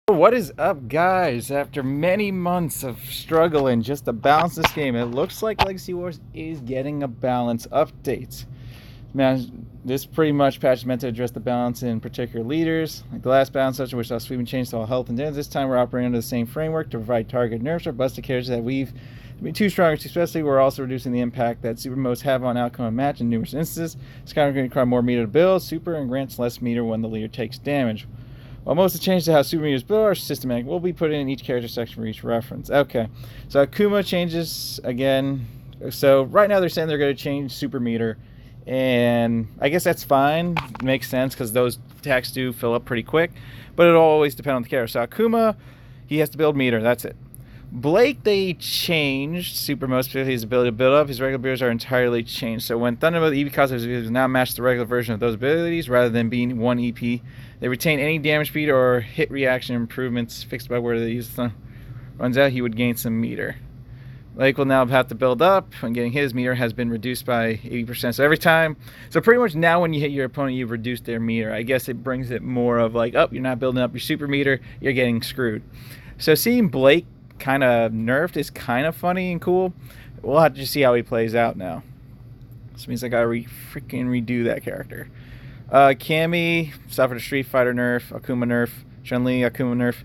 What is up, guys? After many months of struggling just to balance this game, it looks like Legacy Wars is getting a balance update. Man, this pretty much patch is meant to address the balance in particular leaders. Like the last balance session, which saw sweeping change to all health and damage, this time we're operating under the same framework to provide target nerfs or busted characters that we've been too strong, especially we're also reducing the impact that super modes have on outcome of match in numerous instances. It's kind of going to require more meter to build, super, and grants less meter when the leader takes damage. While most of the changes to how super meters build are systematic, will be put in each character section for each reference. Okay, so Akuma changes again. So right now they're saying they're going to change super meter, and I guess that's fine. Makes sense because those attacks do fill up pretty quick, but it'll always depend on the character. So Akuma, he has to build meter. That's it. Blake, they changed super mode, specifically his ability to build up. His regular abilities are entirely changed. So when Thunderbolt EV causes now match the regular version of those abilities rather than being one EP. They retain any damage speed or hit reaction improvements fixed by where they use the runs out. He would gain some meter. Blake will now have to build up, and getting his meter has been reduced by 80%. So every time, so pretty much now when you hit your opponent, you've reduced their meter. I guess it brings it more of like, oh, you're not building up your super meter, you're getting screwed. So seeing Blake kind of nerfed is kind of funny and cool. We'll have to just see how he plays out now. This means I gotta freaking redo that character. Cammy suffered a Street Fighter nerf, Akuma nerf, Chun-Li, Akuma nerf.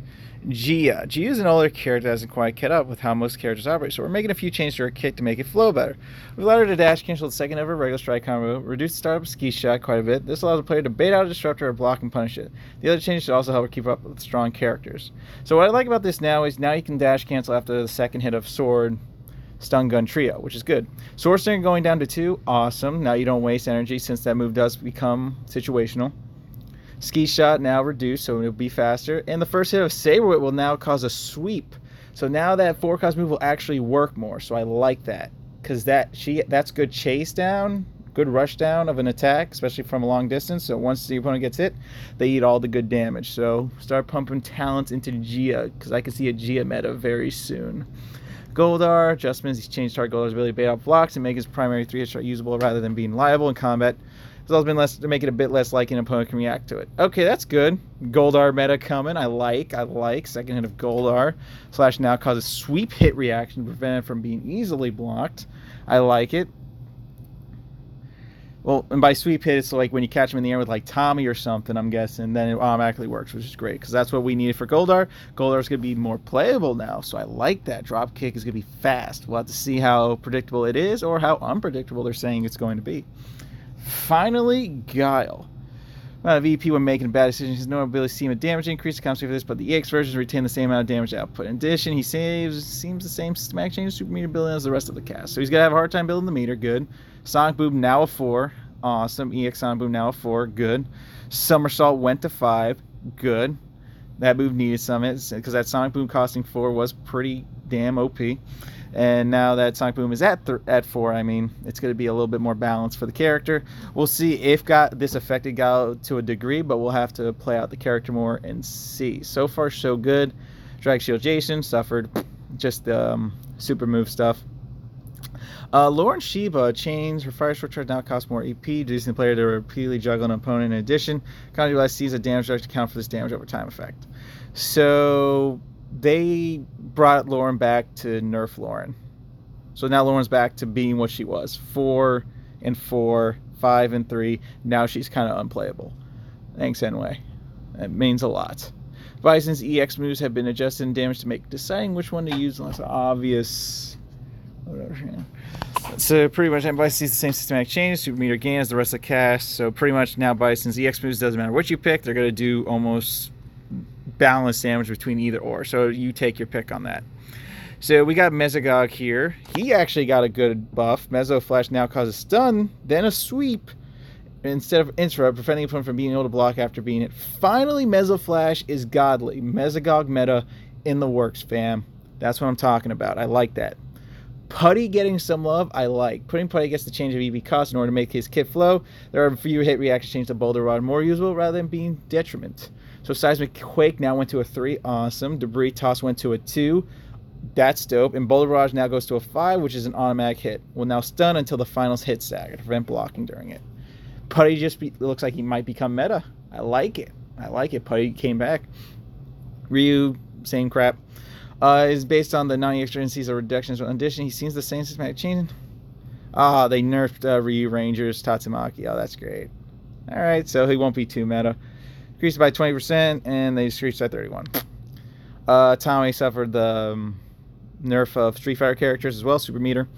GIA. GIA is an older character that hasn't quite kept up with how most characters operate, so we're making a few changes to her kick to make it flow better. We've allowed her to dash cancel the second ever regular strike combo, reduce the startup ski shot quite a bit. This allows the player to bait out a disruptor or block and punish it. The other changes should also help her keep up with strong characters. So what I like about this now is now you can dash cancel after the second hit of sword, stun gun trio, which is good. Sword stun going down to 2, awesome. Now you don't waste energy since that move does become situational. Ski shot now reduced, so it'll be faster. And the first hit of Saber Whip will now cause a sweep. So now that 4-cost move will actually work more. So I like that. Because that's good chase down, good rush down of an attack, especially from a long distance. So once the opponent gets hit, they eat all the good damage. So start pumping talents into GIA, because I can see a GIA meta very soon. Goldar, adjustments, he's changed target Goldar's ability to bait out blocks and make his primary 3-hit shot usable rather than being liable in combat. It's also been less to make it a bit less likely an opponent can react to it. Okay, that's good. Goldar meta coming. I like. Second hit of Goldar. Slash now causes sweep hit reaction to prevent it from being easily blocked. I like it. Well, and by sweep hit, it's like when you catch him in the air with like Tommy or something, I'm guessing, then it automatically works, which is great, because that's what we needed for Goldar. Goldar's going to be more playable now, so I like that. Drop kick is going to be fast. We'll have to see how predictable it is or how unpredictable they're saying it's going to be. Finally, Guile. VP when making bad decisions, his normal ability to see him a damage increase to compensate for this, but the EX versions retain the same amount of damage output. In addition, he seems the same systematic change super meter building as the rest of the cast. So he's going to have a hard time building the meter, good. Sonic Boom now a 4, awesome. EX Sonic Boom now a 4, good. Somersault went to 5, good. That move needed some, because that Sonic Boom costing 4 was pretty damn OP. And now that Sonic Boom is at 4, I mean, it's going to be a little bit more balanced for the character. We'll see if this affected Guile to a degree, but we'll have to play out the character more and see. So far, so good. Drag Shield Jason suffered just super move stuff. Lauren Sheba changed her fire short charge now costs more EP, reducing the player to repeatedly juggle an opponent. In addition, Conjure sees a damage reduction count for this damage over time effect. So they brought Lauren back to nerf Lauren. So now Lauren's back to being what she was. 4 and 4, 5 and 3. Now she's kind of unplayable. Thanks, Enway. That means a lot. Bison's EX moves have been adjusted in damage to make deciding which one to use unless obvious. Whatever. So pretty much Bison sees the same systematic changes, super meter gain as the rest of the cast. So pretty much now Bison's EX moves, doesn't matter what you pick, they're going to do almost balanced damage between either or. So you take your pick on that. So we got Mesogog here. He actually got a good buff. Meso Flash now causes stun, then a sweep instead of interrupt, preventing opponent from being able to block after being hit. Finally, Meso Flash is godly. Mesogog meta in the works, fam. That's what I'm talking about. I like that. Putty getting some love, I like. Putting Putty against the change of EV cost in order to make his kit flow. There are a few hit reactions change to Boulder Rod more usable rather than being detriment. So Seismic Quake now went to a 3, awesome. Debris Toss went to a 2, that's dope. And Boulder Barrage now goes to a 5, which is an automatic hit. Will now stun until the finals hit stagger to prevent blocking during it. Putty looks like he might become meta. I like it. Putty came back. Ryu, same crap. Is based on the non-extra instances or reductions. In addition, he seems the same systematic change. They nerfed Ryu Rangers Tatsumaki. Oh, that's great. Alright, so he won't be too meta. Increased by 20%, and they increased by 31. Tommy suffered the nerf of Street Fighter characters as well, Super Meter.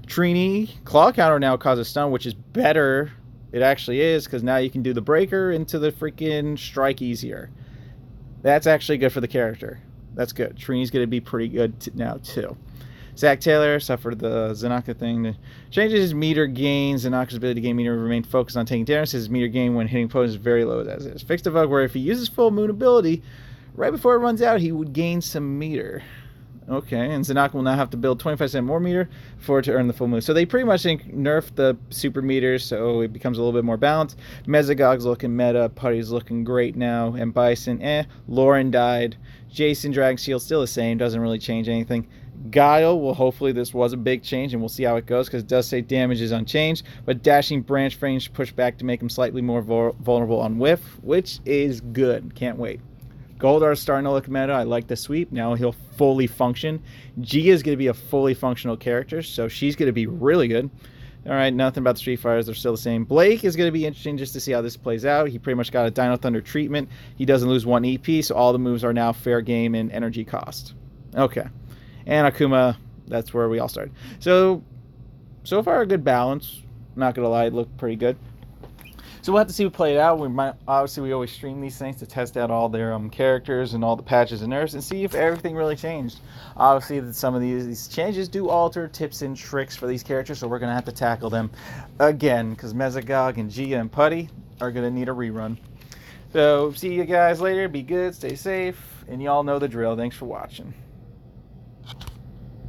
Trini, claw counter now causes stun, which is better. It actually is, because now you can do the breaker into the freaking strike easier. That's actually good for the character. That's good. Trini's going to be pretty good now, too. Zack Taylor suffered the Zanaka thing. Changes his meter gain. Zanaka's ability to gain meter remain focused on taking damage. His meter gain when hitting opponents is very low as is. Fixed the bug where if he uses full moon ability, right before it runs out, he would gain some meter. Okay, and Zanaka will now have to build 25% more meter for it to earn the full moon. So they pretty much nerfed the super meters, so it becomes a little bit more balanced. Mesogod's looking meta. Putty's looking great now. And Bison, Lauren died. Jason Dragon Shield still the same. Doesn't really change anything. Guile, well, hopefully this was a big change, and we'll see how it goes, because it does say damage is unchanged. But dashing branch range pushed back to make him slightly more vulnerable on whiff, which is good. Can't wait. Goldar's starting to look meta. I like the sweep. Now he'll fully function. GIA is going to be a fully functional character, so she's going to be really good. All right, nothing about the Street Fighters. They're still the same. Blake is going to be interesting just to see how this plays out. He pretty much got a Dino Thunder treatment. He doesn't lose 1 EP, so all the moves are now fair game and energy cost. Okay. And Akuma, that's where we all started. So far a good balance. Not going to lie, it looked pretty good. So we'll have to see what played out. We always stream these things to test out all their characters and all the patches and nerfs and see if everything really changed. Obviously, some of these changes do alter tips and tricks for these characters, so we're going to have to tackle them again, because Mesogod and GIA and Putty are going to need a rerun. So see you guys later. Be good, stay safe, and y'all know the drill. Thanks for watching.